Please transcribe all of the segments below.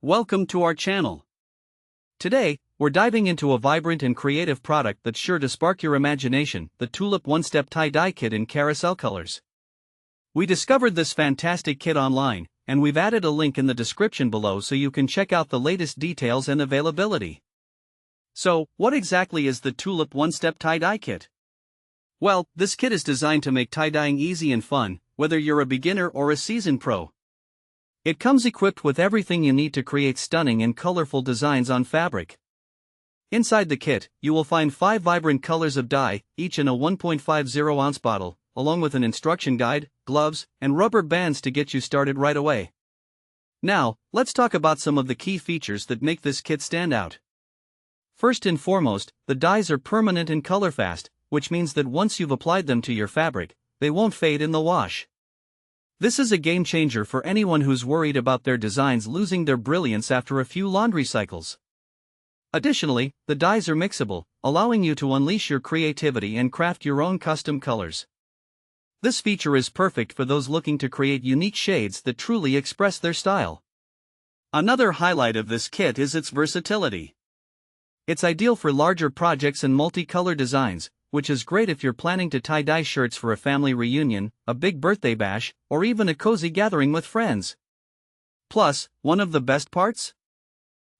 Welcome to our channel. Today, we're diving into a vibrant and creative product that's sure to spark your imagination, the Tulip One-Step Tie-Dye Kit in Carousel Colors. We discovered this fantastic kit online, and we've added a link in the description below so you can check out the latest details and availability. So, what exactly is the Tulip One-Step Tie-Dye Kit? Well, this kit is designed to make tie-dyeing easy and fun, whether you're a beginner or a seasoned pro. It comes equipped with everything you need to create stunning and colorful designs on fabric. Inside the kit, you will find 5 vibrant colors of dye, each in a 1.50-ounce bottle, along with an instruction guide, gloves, and rubber bands to get you started right away. Now, let's talk about some of the key features that make this kit stand out. First and foremost, the dyes are permanent and color-fast, which means that once you've applied them to your fabric, they won't fade in the wash. This is a game changer for anyone who's worried about their designs losing their brilliance after a few laundry cycles. Additionally, the dyes are mixable, allowing you to unleash your creativity and craft your own custom colors. This feature is perfect for those looking to create unique shades that truly express their style. Another highlight of this kit is its versatility. It's ideal for larger projects and multicolor designs, which is great if you're planning to tie-dye shirts for a family reunion, a big birthday bash, or even a cozy gathering with friends. Plus, one of the best parts?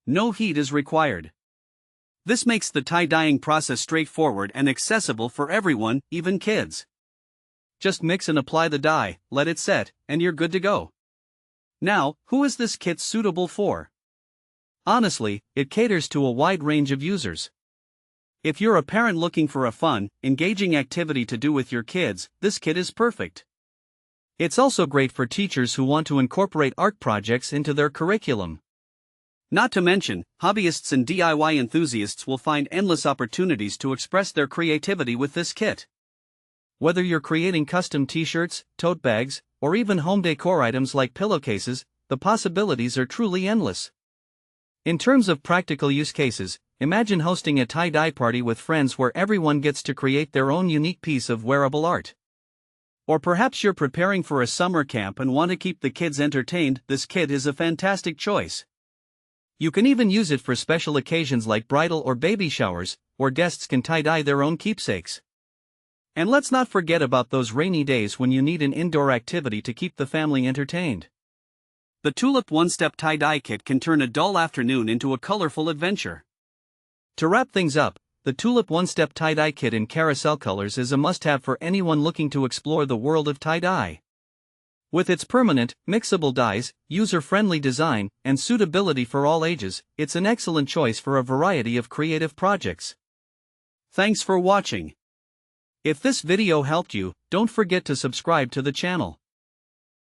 No heat is required. This makes the tie-dyeing process straightforward and accessible for everyone, even kids. Just mix and apply the dye, let it set, and you're good to go. Now, who is this kit suitable for? Honestly, it caters to a wide range of users. If you're a parent looking for a fun, engaging activity to do with your kids, this kit is perfect. It's also great for teachers who want to incorporate art projects into their curriculum. Not to mention, hobbyists and DIY enthusiasts will find endless opportunities to express their creativity with this kit. Whether you're creating custom t-shirts, tote bags, or even home decor items like pillowcases, the possibilities are truly endless. In terms of practical use cases, imagine hosting a tie-dye party with friends where everyone gets to create their own unique piece of wearable art. Or perhaps you're preparing for a summer camp and want to keep the kids entertained, this kit is a fantastic choice. You can even use it for special occasions like bridal or baby showers, where guests can tie-dye their own keepsakes. And let's not forget about those rainy days when you need an indoor activity to keep the family entertained. The Tulip One-Step Tie-Dye Kit can turn a dull afternoon into a colorful adventure. To wrap things up, the Tulip One-Step Tie-Dye Kit in Carousel Colors is a must-have for anyone looking to explore the world of tie-dye. With its permanent, mixable dyes, user-friendly design, and suitability for all ages, it's an excellent choice for a variety of creative projects. Thanks for watching. If this video helped you, don't forget to subscribe to the channel.